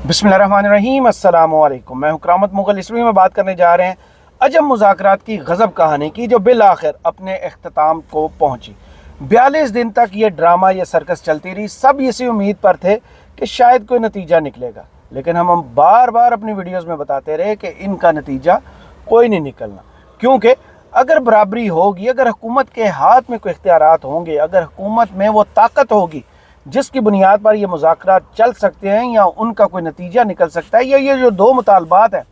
बिस्मिल्लाहिर्रहमानिर्रहीम। अस्सलाम वालेकुम। मैं हूं करामत मुगल। इसमें में बात करने जा रहे हैं अजम मुज़ाकरात की गज़ब कहानी की, जो बिल आखिर अपने अख्ताम को पहुंची। 42 दिन तक ये ड्रामा, ये सर्कस चलती रही। सब इसी उम्मीद पर थे कि शायद कोई नतीजा निकलेगा, लेकिन हम बार बार अपनी वीडियोज़ में बताते रहे कि इनका नतीजा कोई नहीं निकलना। क्योंकि अगर बराबरी होगी, अगर हुकूमत के हाथ में कोई इख्तियारात होंगे, अगर हुकूमत में वो ताकत होगी जिसकी बुनियाद पर ये मुज़ाकरात चल सकते हैं या उनका कोई नतीजा निकल सकता है, या ये जो दो मुतालबात हैं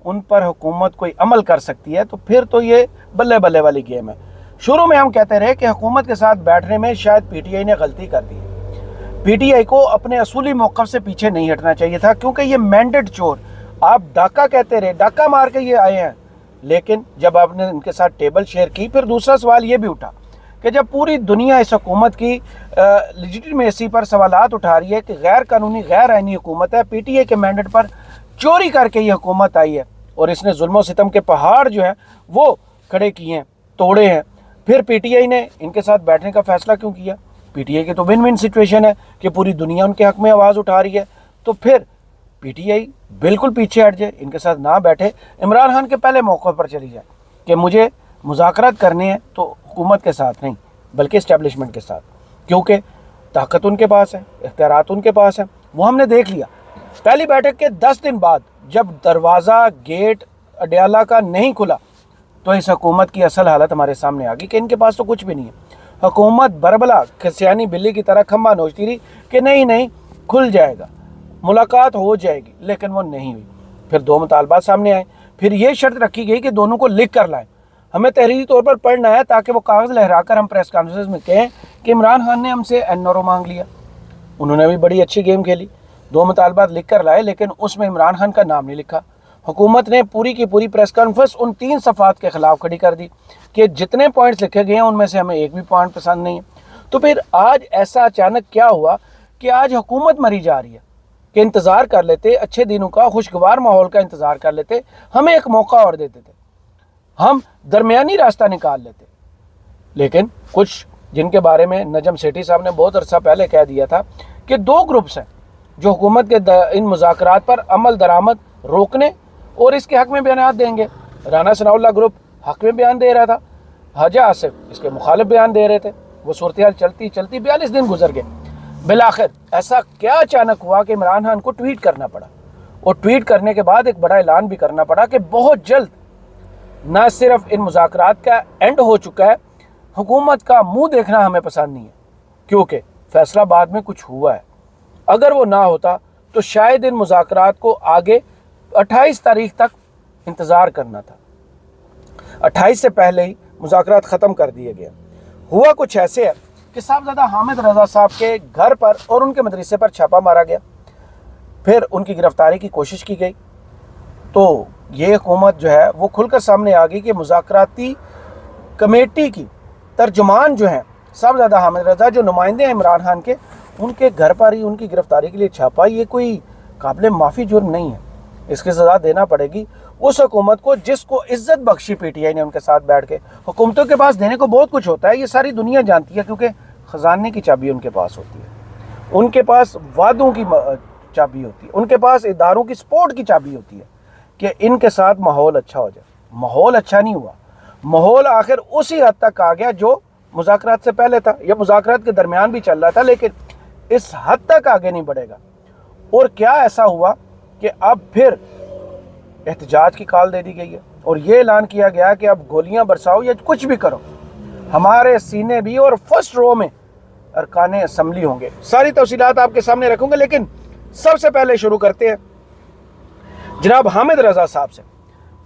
उन पर हुकूमत कोई अमल कर सकती है, तो फिर तो ये बल्ले बल्ले वाली गेम है। शुरू में हम कहते रहे कि हुकूमत के साथ बैठने में शायद पीटीआई ने गलती कर दी है। पीटीआई को अपने असूली मौक़िफ़ से पीछे नहीं हटना चाहिए था, क्योंकि ये मैंडेट चोर, आप डाका कहते रहे, डाका मार के ये आए हैं। लेकिन जब आपने इनके साथ टेबल शेयर की, फिर दूसरा सवाल ये भी उठा कि जब पूरी दुनिया इस हुकूमत की लेजिटिमेसी पर सवालात उठा रही है कि गैर कानूनी गैर आइनी हुकूमत है, पीटीआई के मैंडेट पर चोरी करके ये हुकूमत आई है और इसने जुल्म सितम के पहाड़ जो है वो खड़े किए हैं, तोड़े हैं, फिर पीटीआई ने इनके साथ बैठने का फैसला क्यों किया? पीटीआई की तो विन विन सिचुएशन है कि पूरी दुनिया उनके हक़ में आवाज़ उठा रही है, तो फिर पीटीआई बिल्कुल पीछे हट जाए, इनके साथ ना बैठे, इमरान खान के पहले मौक़े पर चली जाए कि मुझे मुज़ाकरात करने हैं तो हुकूमत के साथ नहीं बल्कि इस्टेब्लिशमेंट के साथ, क्योंकि ताकत उनके पास है, इख्तियारात उनके पास है। वो हमने देख लिया। पहली बैठक के 10 दिन बाद जब दरवाज़ा गेट अडयाला का नहीं खुला, तो इस हुकूमत की असल हालत हमारे सामने आ गई कि इनके पास तो कुछ भी नहीं है। हुकूमत बरबला खसियानी बिल्ली की तरह खंबा नोचती रही कि नहीं खुल जाएगा, मुलाकात हो जाएगी, लेकिन वो नहीं हुई। फिर दो मुतालबात सामने आए, फिर ये शर्त रखी गई कि दोनों को लिख कर लाएं, हमें तहरीरी तौर पर पढ़ना है ताकि वो कागज़ लहराकर हम प्रेस कॉन्फ्रेंस में कहें कि इमरान खान ने हमसे एनआरओ मांग लिया। उन्होंने भी बड़ी अच्छी गेम खेली, दो मुतालबात लिख कर लाए, लेकिन उसमें इमरान खान का नाम नहीं लिखा। हुकूमत ने पूरी की पूरी प्रेस कॉन्फ्रेंस उन 3 सफ़ात के ख़िलाफ़ खड़ी कर दी कि जितने पॉइंट्स लिखे गए हैं उनमें से हमें एक भी पॉइंट पसंद नहीं है। तो फिर आज ऐसा अचानक क्या हुआ कि आज हुकूमत मरी जा रही है कि इंतज़ार कर लेते, अच्छे दिनों का, खुशगवार माहौल का इंतज़ार कर लेते, हमें एक मौका और देते थे, हम दरमियानी रास्ता निकाल लेते। लेकिन कुछ जिनके बारे में नजम सेठी साहब ने बहुत अरसा पहले कह दिया था कि 2 ग्रुप्स हैं जो हुकूमत के इन मुज़ाकरात पर अमल दरामद रोकने और इसके हक़ में बयान देंगे। राना सनाउल्लाह ग्रुप हक़ में बयान दे रहा था, हाजा आसिफ इसके मुखालिफ बयान दे रहे थे। वो सूरत हाल चलती चलती 42 दिन गुजर गए। बिलाखिर ऐसा क्या अचानक हुआ कि इमरान खान को ट्वीट करना पड़ा, और ट्वीट करने के बाद एक बड़ा ऐलान भी करना पड़ा कि बहुत जल्द न सिर्फ इन मुज़ाकरात का एंड हो चुका है, हुकूमत का मुंह देखना हमें पसंद नहीं है, क्योंकि फैसला बाद में कुछ हुआ है। अगर वो ना होता तो शायद इन मुज़ाकरात को आगे 28 तारीख तक इंतज़ार करना था। 28 से पहले ही मुज़ाकरात ख़त्म कर दिए गए। हुआ कुछ ऐसे है कि साहबजादा हामिद रज़ा साहब के घर पर और उनके मदरसे पर छापा मारा गया, फिर उनकी गिरफ्तारी की कोशिश की गई। तो ये हुकूमत जो है वो खुलकर सामने आ गई कि मुज़ाकराती कमेटी की तर्जुमान जो हैं साहबजादा हामिद रज़ा, जो नुमाइंदे हैं इमरान खान के, उनके घर पर ही उनकी गिरफ्तारी के लिए छापा, ये कोई काबिल माफ़ी जुर्म नहीं है। इसकी सज़ा देना पड़ेगी उस हुकूमत को जिसको इज़्ज़त बख्शी पीटीआई ने उनके साथ बैठ के। हुकूमतों के पास देने को बहुत कुछ होता है, ये सारी दुनिया जानती है, क्योंकि ख़जाने की चाबी उनके पास होती है, उनके पास वादों की चाबी होती है, उनके पास इदारों की सपोर्ट की चाबी होती है कि इनके साथ माहौल अच्छा हो जाए। माहौल अच्छा नहीं हुआ, माहौल आखिर उसी हद तक आ गया जो मुज़ाकरात से पहले था, या मुज़ाकरात के दरमियान भी चल रहा था, लेकिन इस हद तक आगे नहीं बढ़ेगा। और क्या ऐसा हुआ कि अब फिर एहतजाज की कॉल दे दी गई है और ये ऐलान किया गया कि अब गोलियां बरसाओ या कुछ भी करो, हमारे सीने भी और फर्स्ट रो में अरकाने असम्बली होंगे। सारी तफसीलात आपके सामने रखूंगा, लेकिन सबसे पहले शुरू करते हैं जनाब हामिद रज़ा साहब से।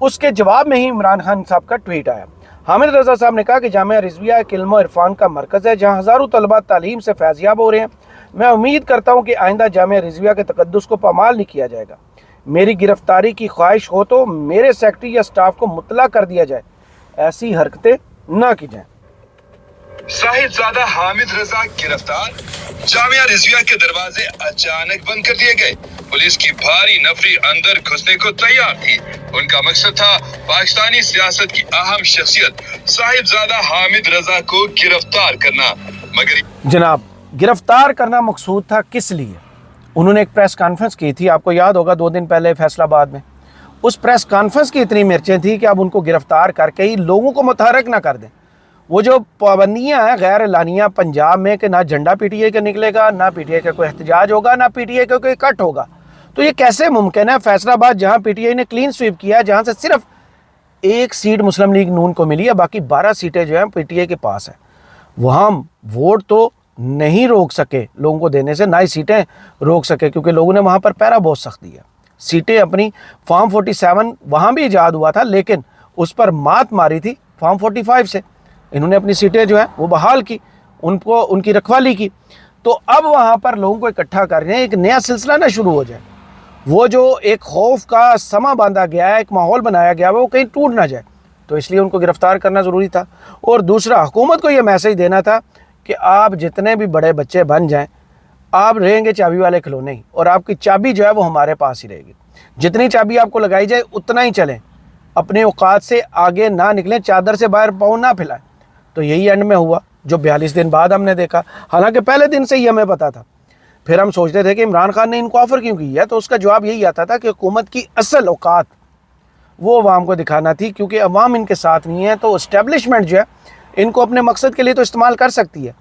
उसके जवाब में ही इमरान खान साहब का ट्वीट आया। हामिद रज़ा साहब ने कहा कि जामिया रिज़विया एक इल्म और इरफान का मरकज़ है जहाँ हज़ारों तलबा तालीम से फैज़याब हो रहे हैं। मैं उम्मीद करता हूँ कि आइंदा जामिया रिज़विया के तक़द्दुस को पामाल नहीं किया जाएगा। मेरी गिरफ्तारी की ख्वाहिश हो तो मेरे सेक्रेटरी या स्टाफ को मुतला कर दिया जाए, ऐसी हरकतें ना की जाएँ। साहिबजादा हामिद रजा गिरफ्तार, जामिया रिजविया के दरवाजे अचानक बंद कर दिए गए। पुलिस की भारी नफरी अंदर घुसने को तैयार थी। उनका मकसद था पाकिस्तानी सियासत की अहम शख्सियत साहिबजादा हामिद रजा को गिरफ्तार करना। मगर जनाब गिरफ्तार करना मकसूद था किस लिए? انہوں نے ایک پریس کانفرنس کی تھی، آپ کو یاد ہوگا 2 دن پہلے فیصل آباد میں. اس پریس کانفرنس کی اتنی مرچیں تھیں کہ اب ان کو گرفتار کر کے ہی لوگوں کو متحرک نہ کر دیں. وہ جو پابندیاں ہیں غیر اعلانیہ پنجاب میں کہ نہ جھنڈا پی ٹی اے کا نکلے گا، نہ پی ٹی اے کا کوئی احتجاج ہوگا، نہ پی ٹی اے کا کوئی کٹ ہوگا، تو یہ کیسے ممکن ہے؟ فیصل آباد جہاں پی ٹی اے نے کلین سویپ کیا، جہاں سے صرف 1 سیٹ مسلم لیگ نون کو ملی ہے، باقی 12 سیٹیں جو ہیں پی ٹی اے کے پاس ہیں، وہاں ووٹ تو نہیں روک سکے لوگوں کو دینے سے، نہ ہی سیٹیں روک سکے، کیونکہ لوگوں نے وہاں پر پہرا بہت سخت دیا. سیٹیں اپنی فارم 47 وہاں بھی ایجاد ہوا تھا، لیکن اس پر مات ماری تھی فارم 45 سے. انہوں نے اپنی سیٹیں جو ہیں وہ بحال کی، ان کی رکھوالی کی. تو اب وہاں پر لوگوں کو اکٹھا کر رہے ہیں، ایک نیا سلسلہ نہ شروع ہو جائے. وہ جو ایک خوف کا سما باندھا گیا ہے، ایک ماحول بنایا گیا ہے، وہ کہیں ٹوٹ نہ جائے. تو اس لیے ان کو گرفتار کرنا ضروری تھا. اور دوسرا، حکومت کو یہ میسج دینا تھا کہ آپ جتنے بھی بڑے بچے بن جائیں، آپ رہیں گے چابی والے کھلونے ہی، اور آپ کی چابی جو ہے وہ ہمارے پاس ہی رہے گی. جتنی چابی آپ کو لگائی جائے اتنا ہی چلیں، اپنے اوقات سے آگے نہ نکلیں، چادر سے باہر پاؤں نہ پھیلائیں. تو یہی اینڈ میں ہوا جو 42 دن بعد ہم نے دیکھا. حالانکہ پہلے دن سے ہی ہمیں پتا تھا. پھر ہم سوچتے تھے کہ عمران خان نے ان کو آفر کیوں کی ہے، تو اس کا جواب یہی آتا تھا کہ حکومت کی اصل اوقات وہ عوام کو دکھانا تھی، کیونکہ عوام ان کے ساتھ نہیں ہے. تو اسٹیبلشمنٹ جو ہے ان کو اپنے مقصد کے لیے تو استعمال کر سکتی ہے،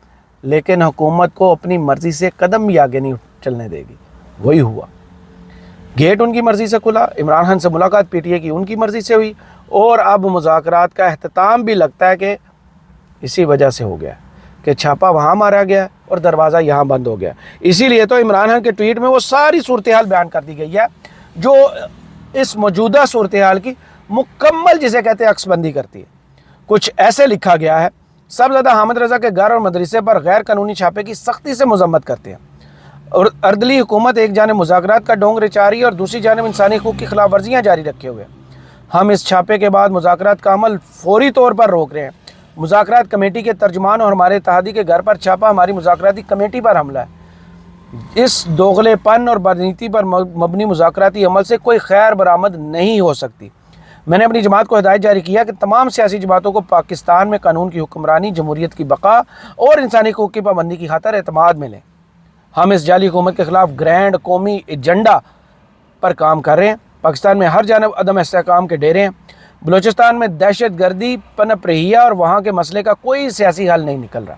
لیکن حکومت کو اپنی مرضی سے قدم بھی آگے نہیں چلنے دے گی. وہی ہوا، گیٹ ان کی مرضی سے کھلا، عمران خان سے ملاقات پی ٹی اے کی ان کی مرضی سے ہوئی، اور اب مذاکرات کا اختتام بھی لگتا ہے کہ اسی وجہ سے ہو گیا کہ چھاپا وہاں مارا گیا اور دروازہ یہاں بند ہو گیا. اسی لیے تو عمران خان کے ٹویٹ میں وہ ساری صورتحال بیان کر دی گئی ہے جو اس موجودہ صورتحال کی مکمل، جسے کہتے ہیں، عکس بندی کرتی ہے. کچھ ایسے لکھا گیا ہے: سب زیادہ حامد رضا کے گھر اور مدرسے پر غیر قانونی چھاپے کی سختی سے مذمت کرتے ہیں، اور اردلی حکومت ایک جانب مذاکرات کا ڈونگ رچا رہی ہے اور دوسری جانب انسانی حقوق کی خلاف ورزیاں جاری رکھے ہوئے. ہم اس چھاپے کے بعد مذاکرات کا عمل فوری طور پر روک رہے ہیں. مذاکرات کمیٹی کے ترجمان اور ہمارے اتحادی کے گھر پر چھاپا ہماری مذاکراتی کمیٹی پر حملہ ہے. اس دوغلے پن اور بدنیتی پر مبنی مذاکراتی عمل سے کوئی خیر برآمد نہیں ہو سکتی. میں نے اپنی جماعت کو ہدایت جاری کیا کہ تمام سیاسی جماعتوں کو پاکستان میں قانون کی حکمرانی، جمہوریت کی بقا اور انسانی حقوق کی پابندی کی خاطر اعتماد میں لیں. ہم اس جعلی حکومت کے خلاف گرینڈ قومی ایجنڈا پر کام کر رہے ہیں. پاکستان میں ہر جانب عدم استحکام کے ڈیرے ہیں. بلوچستان میں دہشت گردی پنپ رہی ہے اور وہاں کے مسئلے کا کوئی سیاسی حل نہیں نکل رہا.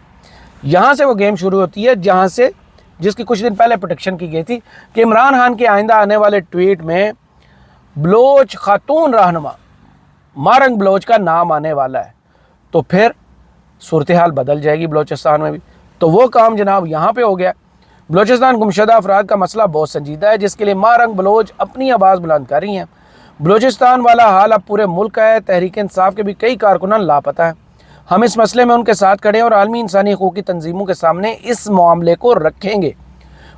یہاں سے وہ گیم شروع ہوتی ہے جہاں سے جس کی کچھ دن پہلے پروٹیکشن کی گئی تھی کہ عمران خان کے آئندہ آنے والے ٹویٹ میں بلوچ خاتون رہنما مارنگ بلوچ کا نام آنے والا ہے، تو پھر صورتحال بدل جائے گی بلوچستان میں بھی. تو وہ کام جناب یہاں پہ ہو گیا. بلوچستان گمشدہ افراد کا مسئلہ بہت سنجیدہ ہے، جس کے لیے مارنگ بلوچ اپنی آواز بلند کر رہی ہیں. بلوچستان والا حال اب پورے ملک کا ہے. تحریک انصاف کے بھی کئی کارکنان لاپتہ ہیں. ہم اس مسئلے میں ان کے ساتھ کھڑے ہیں اور عالمی انسانی حقوق کی تنظیموں کے سامنے اس معاملے کو رکھیں گے.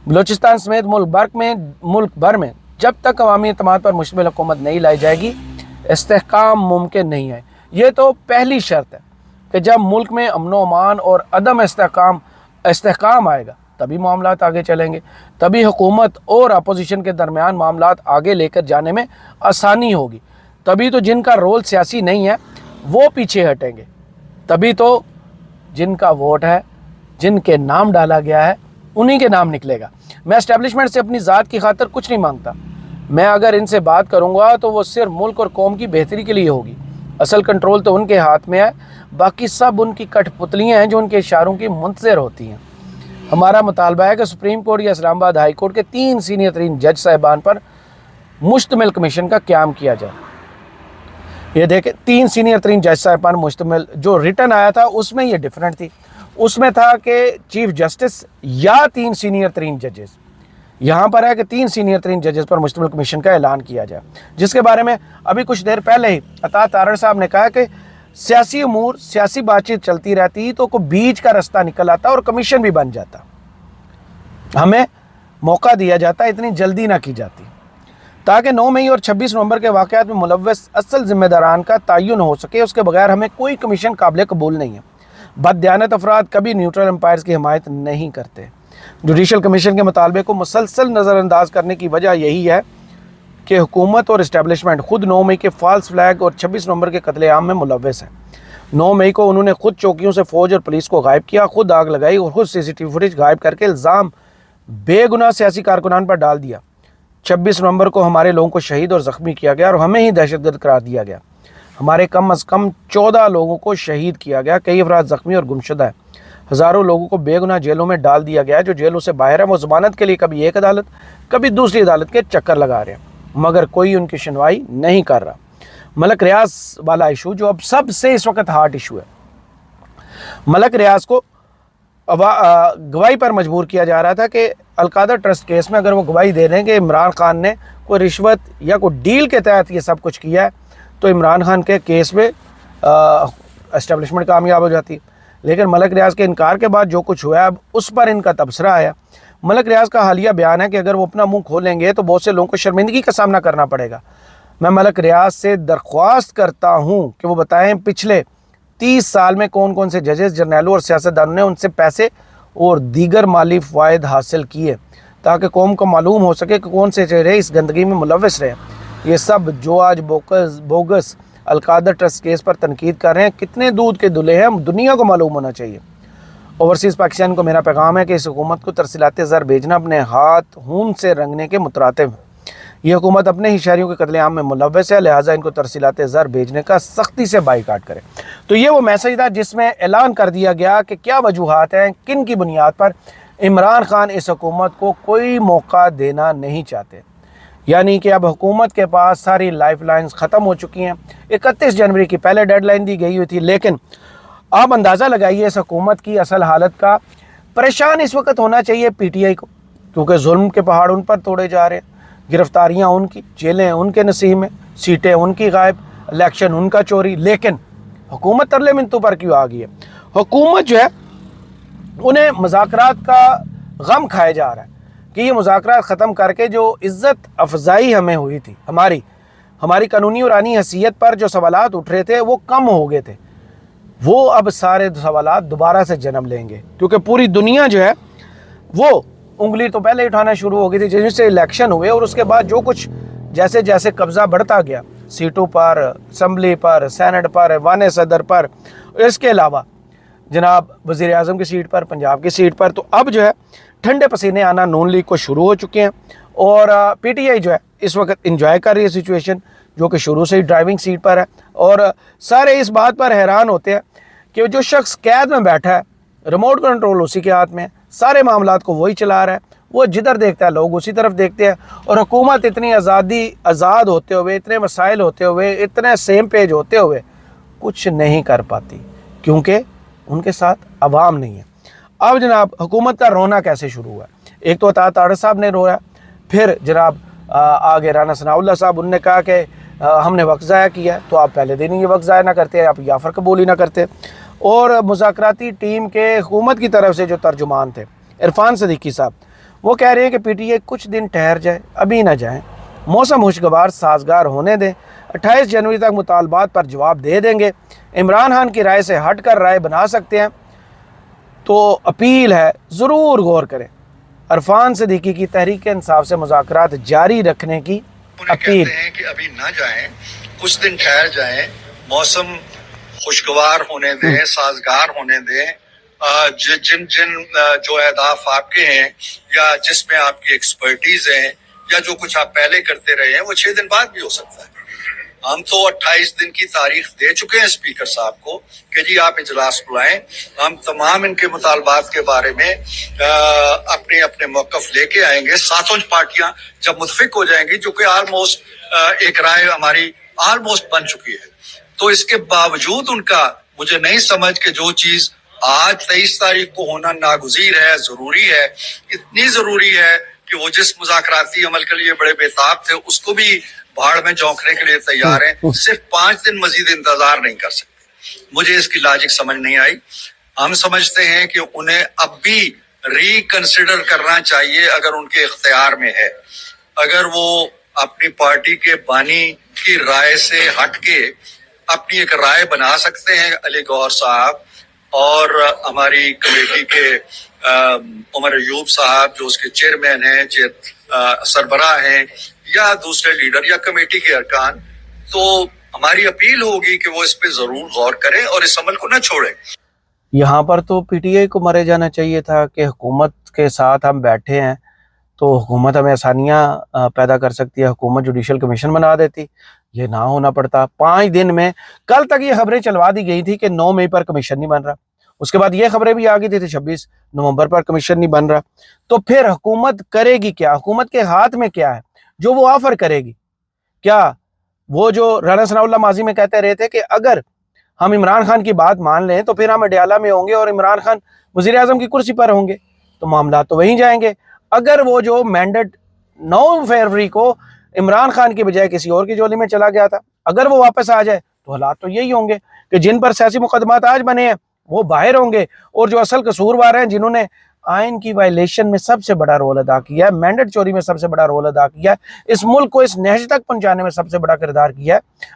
بلوچستان سمیت ملک بھر میں جب تک عوامی اعتماد پر مشتمل حکومت نہیں لائی جائے گی، استحکام ممکن نہیں ہے. یہ تو پہلی شرط ہے کہ جب ملک میں امن و امان اور عدم استحکام آئے گا تبھی معاملات آگے چلیں گے، تبھی حکومت اور اپوزیشن کے درمیان معاملات آگے لے کر جانے میں آسانی ہوگی. تبھی تو جن کا رول سیاسی نہیں ہے وہ پیچھے ہٹیں گے. تبھی تو جن کا ووٹ ہے، جن کے نام ڈالا گیا ہے، انہی کے نام نکلے گا. میں اسٹیبلشمنٹ سے اپنی ذات کی خاطر کچھ نہیں مانگتا. میں اگر ان سے بات کروں گا تو وہ صرف ملک اور قوم کی بہتری کے لیے ہوگی. اصل کنٹرول تو ان کے ہاتھ میں ہے، باقی سب ان کی کٹ پتلیاں ہیں جو ان کے اشاروں کی منتظر ہوتی ہیں. ہمارا مطالبہ ہے کہ سپریم کورٹ یا اسلام آباد ہائی کورٹ کے 3 سینئر ترین جج صاحبان پر مشتمل کمیشن کا قیام کیا جائے. یہ دیکھیں، 3 سینئر ترین جج صاحبان مشتمل، جو ریٹن آیا تھا اس میں یہ ڈیفرنٹ تھی. اس میں تھا کہ چیف جسٹس یا 3 سینئر ترین ججز. یہاں پر ہے کہ 3 سینئر ترین ججز پر مشتمل کمیشن کا اعلان کیا جائے، جس کے بارے میں ابھی کچھ دیر پہلے ہی عطا تارڑ صاحب نے کہا کہ سیاسی امور، سیاسی بات چیت چلتی رہتی تو کوئی بیچ کا رستہ نکل آتا اور کمیشن بھی بن جاتا. ہمیں موقع دیا جاتا، اتنی جلدی نہ کی جاتی، تاکہ 9 مئی اور 26 نومبر کے واقعات میں ملوث اصل ذمہ داران کا تعین ہو سکے. اس کے بغیر ہمیں کوئی کمیشن قابل قبول نہیں ہے. بددیانت افراد کبھی نیوٹرل امپائرز کی حمایت نہیں کرتے. جوڈیشل کمیشن کے مطالبے کو مسلسل نظر انداز کرنے کی وجہ یہی ہے کہ حکومت اور اسٹیبلشمنٹ خود 9 مئی کے فالس فلیگ اور 26 نومبر کے قتل عام میں ملوث ہے. 9 مئی کو انہوں نے خود چوکیوں سے فوج اور پولیس کو غائب کیا، خود آگ لگائی اور خود CCTV فوٹیج غائب کر کے الزام बेगुनाह सियासी कारकुनान पर डाल दिया। 26 नवंबर को हमारे लोगों को शहीद और ज़ख्मी किया गया और हमें ही दहशतगर्द करार दिया गया। हमारे कम अज़ कम 14 लोगों को शहीद किया गया, कई अफराद ज़ख्मी और गुमशुदा है। हज़ारों लोगों को बेगुनाह जेलों में डाल दिया गया। जो जेलों से बाहर है वो ज़मानत के लिए कभी एक अदालत कभी दूसरी अदालत के चक्कर लगा रहे हैं, मगर कोई उनकी सुनवाई नहीं कर रहा। मलक रियाज वाला इशू जो अब सबसे इस वक्त हार्ट इशू है, मलक रियाज को गवाही पर मजबूर किया जा रहा था कि अलकायदा ट्रस्ट केस में अगर वो गवाही दे दें कि इमरान खान ने कोई रिश्वत या कोई डील के तहत ये सब कुछ किया है, तो इमरान खान के केस में एस्टेब्लिशमेंट कामयाब हो जाती। लेकिन मलक रियाज के इनकार के बाद जो कुछ हुआ है, अब उस पर इनका तबसरा आया। मलक रियाज का हालिया बयान है कि अगर वो अपना मुंह खोलेंगे तो बहुत से लोगों को शर्मिंदगी का सामना करना पड़ेगा। मैं मलक रियाज से दरख्वास्त करता हूँ कि वो बताएं पिछले 30 साल में कौन कौन से जजेस, जर्नैलों और सियासतदानों ने उनसे पैसे और दीगर माली फ़ायद हासिल किए, ताकि कौम को मालूम हो सके कि कौन से चेहरे इस गंदगी में मुलव्वस रहे। ये सब जो आज बोगस अलकायदा ट्रस्ट केस पर तनकीद कर रहे हैं, कितने दूध के दुले हैं, दुनिया को मालूम होना चाहिए। ओवरसीज़ पाकिस्तान को मेरा पैगाम है कि इस हुकूमत को तरसीलात ज़र भेजना अपने हाथ खून से रंगने के मुतरातिब है। ये हुकूमत अपने ही शहरियों के कत्लेआम में मुलव्वस है, लिहाजा इनको तरसीलात ज़र भेजने का सख्ती से बाइकाट करें। तो ये वो मैसेज था जिसमें ऐलान कर दिया गया कि क्या वजूहात हैं, किन की बुनियाद पर इमरान खान इस हुकूमत को कोई मौका देना नहीं चाहते। यानी कि अब हुकूमत के पास सारी लाइफ लाइन्स ख़त्म हो चुकी हैं। 31 जनवरी की पहले डेडलाइन दी गई हुई थी, लेकिन आप अंदाज़ा लगाइए इस हुकूमत की असल हालत का। परेशान इस वक्त होना चाहिए PTI को, क्योंकि जुल्म के पहाड़ उन पर तोड़े जा रहे हैं, गिरफ्तारियाँ उनकी, जेलें उनके नसीब में, सीटें उनकी गायब, इलेक्शन उनका चोरी। लेकिन हुकूमत तरले मिनतों पर क्यों आ गई है? हुकूमत जो है उन्हें मुज़ाकरात का गम खाया जा रहा है कि ये मुज़ाकरात ख़त्म करके जो इज़्ज़त अफजाई हमें हुई थी, हमारी कानूनी और आनी हैसियत पर जो सवालात उठ रहे थे वो कम हो गए थे, वो अब सारे सवालात दोबारा से जन्म लेंगे, क्योंकि पूरी दुनिया जो है वो उंगली तो पहले ही उठाना शुरू हो गई थी जिनसे इलेक्शन हुए। और उसके बाद जो कुछ जैसे जैसे कब्ज़ा बढ़ता गया सीटों पर, असम्बली पर, सेनेट पर, ऐवान सदर पर, इसके अलावा जनाब वज़ीर आज़म की सीट पर, पंजाब की सीट पर, तो अब जो है ठंडे पसीने आना नून लीग को शुरू हो चुके हैं। और PTI जो है इस वक्त इंजॉय कर रही है सिचुएशन, जो कि शुरू से ही ड्राइविंग सीट पर है। और सारे इस बात पर हैरान होते हैं कि जो शख्स कैद में बैठा है, रिमोट कंट्रोल उसी के हाथ में है, सारे मामलात को वही चला रहा है, वो जिधर देखता है लोग उसी तरफ देखते हैं। और हुकूमत इतनी आज़ाद होते हुए, इतने मसाइल होते हुए, इतने सेम पेज होते हुए कुछ नहीं कर पाती, क्योंकि उनके साथ अवाम नहीं है। अब जनाब हुकूमत का रोना कैसे शुरू हुआ? एक तो अता तारड़ साहब ने रोया, फिर जनाब आगे राना सनाउल्लाह साहब, उनने कहा कि हमने वक्त ज़ाया किया है, तो आप पहले दिन ही ये वक्त ज़ाया ना करते, आप याफर कबूल ही ना करते। और मुज़ाकराती टीम के हुकूमत की तरफ से जो तर्जुमान थे इरफान सदीकी साहब, वो कह रहे हैं कि PTI कुछ दिन ठहर जाए, अभी ना जाएँ, मौसम खुशगवार साजगार होने दें, 28 जनवरी तक मुतालबात पर जवाब दे देंगे, इमरान खान की राय से हट कर राय बना सकते हैं। तो अपील है ज़रूर गौर करें। इरफान सदीकी की तहरीक इंसाफ से मुज़ाकरात जारी रखने की अपील। कहते हैं कि अभी ना जाएं, कुछ दिन ठहर जाएं, मौसम खुशगवार होने दें, साजगार होने दें। जिन जिन जो अहदाफ आपके हैं या जिसमें आपकी एक्सपर्टीज है या जो कुछ आप पहले करते रहे हैं, वो 6 दिन बाद भी हो सकता है। हम तो 28 दिन की तारीख दे चुके हैं स्पीकर साहब को कि जी आप इजलास बुलाएं, हम तमाम इनके मुतालबात के बारे में अपने अपने मौक़िफ़ लेके आएंगे। सातों पार्टियां जब मुतफिक हो जाएंगी, जो कि ऑलमोस्ट एक राय हमारी ऑलमोस्ट बन चुकी है, तो इसके बावजूद उनका मुझे नहीं समझ के जो चीज आज 23 तारीख को होना नागुज़ीर है, जरूरी है, इतनी जरूरी है कि वो जिस मुज़ाकराती अमल के लिए बड़े बेताब थे उसको भी भाड़ में झोंकने के लिए तैयार हैं, सिर्फ 5 दिन मजीद इंतजार नहीं कर सकते। मुझे इसकी लॉजिक समझ नहीं आई। हम समझते हैं कि उन्हें अब भी रिकंसिडर करना चाहिए अगर उनके इख्तियार में है। अगर वो अपनी पार्टी के बानी की राय से हटके अपनी एक राय बना सकते हैं, अली गौहर साहब और हमारी कमेटी के उमर अयूब साहब जो उसके चेयरमैन हैं, सरबराह हैं, या दूसरे लीडर या कमेटी के अरकान, तो हमारी अपील होगी कि वो इस पे जरूर गौर करें और इस अमल को न छोड़ें। यहाँ पर तो PTI को मारे जाना चाहिए था कि हुकूमत کے ساتھ ہم بیٹھے ہیں تو حکومت ہمیں آسانیاں پیدا کر سکتی ہے، حکومت جوڈیشل کمیشن بنا دیتی، یہ نہ ہونا پڑتا۔ 5 دن میں کل تک یہ خبریں چلوا دی گئی تھی کہ 9 مئی پر کمیشن نہیں بن رہا، اس کے بعد یہ خبریں بھی آ گئی تھی 26 نومبر پر کمیشن نہیں بن رہا۔ تو پھر حکومت کرے گی کیا؟ حکومت کے ہاتھ میں کیا ہے جو وہ آفر کرے گی؟ کیا وہ جو رانا ثناء اللہ ماضی میں کہتے رہے تھے کہ اگر ہم عمران خان کی بات مان لیں تو پھر ہم اڈیالہ میں ہوں گے اور عمران خان وزیر اعظم کی کرسی پر ہوں گے، تو معاملات تو وہیں جائیں گے۔ اگر وہ جو مینڈیٹ 9 فروری کو عمران خان کی بجائے کسی اور کی جولی میں چلا گیا تھا، اگر وہ واپس آ جائے تو حالات تو یہی ہوں گے کہ جن پر سیاسی مقدمات آج بنے ہیں وہ باہر ہوں گے، اور جو اصل قصوروار ہیں جنہوں نے آئین کی وائلیشن میں سب سے بڑا رول ادا کیا ہے، مینڈیٹ چوری میں سب سے بڑا رول ادا کیا ہے، اس ملک کو اس نہج تک پہنچانے میں سب سے بڑا کردار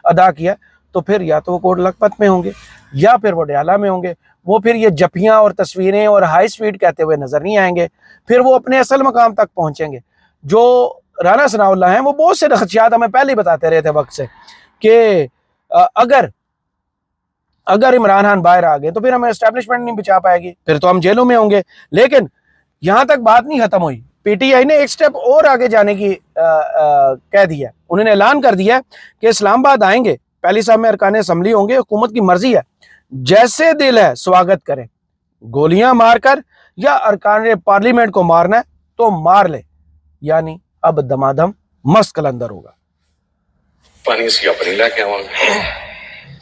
ادا کیا، تو پھر یا تو وہ کوٹ لکھپت میں ہوں گے یا پھر وہ اڈیالہ میں ہوں گے۔ وہ پھر یہ جپیاں اور تصویریں اور ہائی سپیڈ کہتے ہوئے نظر نہیں آئیں گے، پھر وہ اپنے اصل مقام تک پہنچیں گے۔ جو رانا ثناء اللہ ہیں وہ بہت سے خدشات ہمیں پہلے ہی بتاتے رہے تھے وقت سے کہ اگر عمران خان باہر آ گئے تو پھر ہمیں اسٹیبلشمنٹ نہیں بچا پائے گی، پھر تو ہم جیلوں میں ہوں گے۔ لیکن یہاں تک بات نہیں ختم ہوئی، پی ٹی آئی نے ایک سٹیپ اور آگے جانے کی کہہ دیا، انہوں نے اعلان کر دیا کہ اسلام آباد آئیں گے، پہلی صاحب میں ارکان اسمبلی ہوں گے، حکومت کی مرضی ہے، جیسے دل ہے سواگت کریں، گولیاں مار کر یا ارکان پارلیمنٹ کو مارنا ہے تو مار لے، یعنی اب دمادم مست کلندر ہوگا۔ پانی سی اپنی لے کے آواں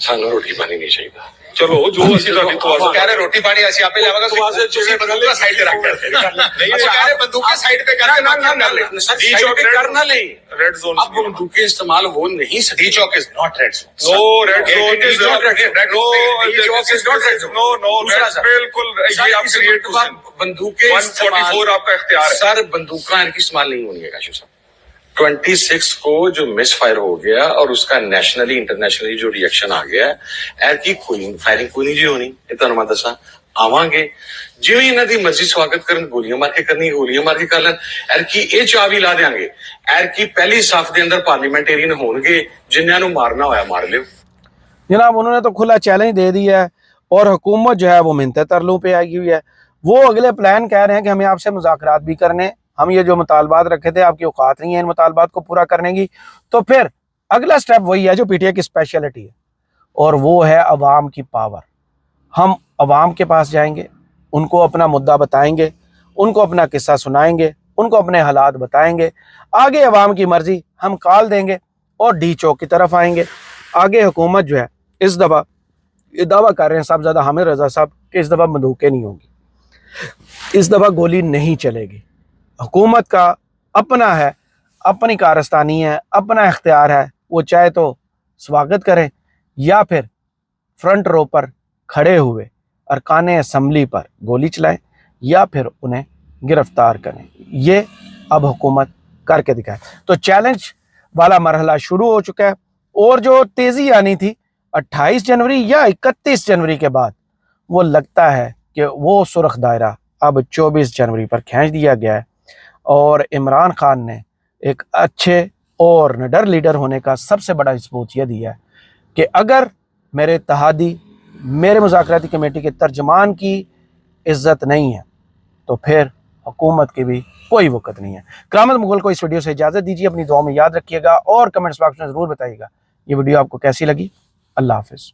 سانو روٹی پانی نہیں چاہیے۔ چلو جو اسی طرح تو کہہ رہے روٹی پانی ایسی آپ لے آواں گا تسی بندوق سائیڈ تے رکھ کر نہیں کہہ رہے بندوق کے سائیڈ پہ کر کے نہ لے ڈی چوک کرنا نہیں، ریڈ زون اب بندوقیں استعمال ہو نہیں سکتی۔ D Chowk is not red zone no red zone is not red zone no بالکل یہ آپ کریٹ بندوقیں 144 آپ کا اختیار ہے سر، بندوقیں ان کی استعمال نہیں ہونی ہے کاشف صاحب۔ 26 کو جو مس فائر ہو گیا اور اس کا نیشنلی انٹرنیشنلی جو ری ایکشن آ گیا ہے، ایئر کی کوئی فائرنگ کوئی نہیں جی ہونی، یہ تو میں دساں آواں گے جی انہاں دی مرضی سواگت کرن، گولیاں مار کے کرنی گولیاں مار کے کر لین، ایئر کی یہ چاہ بھی لا دیاں گے، ایئر کی پہلی صف دے اندر پارلیمنٹیرین ہون گے، جنہاں نو مارنا ہویا مار لیو۔ جناب انہوں نے تو کھلا چیلنج دے دیا ہے، اور حکومت جو ہے وہ منتے ترلوں پہ آئی ہوئی ہے، وہ اگلے پلان کہہ رہے ہیں کہ ہمیں آپ سے مذاکرات بھی کرنے، ہم یہ جو مطالبات رکھے تھے آپ کی اوقات نہیں ہے ان مطالبات کو پورا کرنے کی۔ تو پھر اگلا سٹیپ وہی ہے جو پی ٹی آئی کی اسپیشلٹی ہے، اور وہ ہے عوام کی پاور۔ ہم عوام کے پاس جائیں گے، ان کو اپنا مدعا بتائیں گے، ان کو اپنا قصہ سنائیں گے، ان کو اپنے حالات بتائیں گے، آگے عوام کی مرضی ہم کال دیں گے اور ڈی چوک کی طرف آئیں گے۔ آگے حکومت جو ہے اس دفعہ یہ دعویٰ کر رہے ہیں صاحب زیادہ حامد رضا صاحب کہ اس دفعہ بندوقیں نہیں ہوں گی، اس دفعہ گولی نہیں چلے گی۔ حکومت کا اپنا ہے، اپنی کارستانی ہے، اپنا اختیار ہے، وہ چاہے تو سواگت کریں یا پھر فرنٹ رو پر کھڑے ہوئے ارکان اسمبلی پر گولی چلائیں یا پھر انہیں گرفتار کریں۔ یہ اب حکومت کر کے دکھائے۔ تو چیلنج والا مرحلہ شروع ہو چکا ہے، اور جو تیزی آنی تھی 28 جنوری یا 31 جنوری کے بعد، وہ لگتا ہے کہ وہ سرخ دائرہ اب 24 جنوری پر کھینچ دیا گیا ہے، اور عمران خان نے ایک اچھے اور نڈر لیڈر ہونے کا سب سے بڑا ثبوت یہ دیا ہے کہ اگر میرے اتحادی میرے مذاکراتی کمیٹی کے ترجمان کی عزت نہیں ہے تو پھر حکومت کی بھی کوئی وقت نہیں ہے۔ کرامت مغل کو اس ویڈیو سے اجازت دیجیے، اپنی دعا میں یاد رکھیے گا اور کمنٹس باکس میں ضرور بتائیے گا یہ ویڈیو آپ کو کیسی لگی۔ اللہ حافظ۔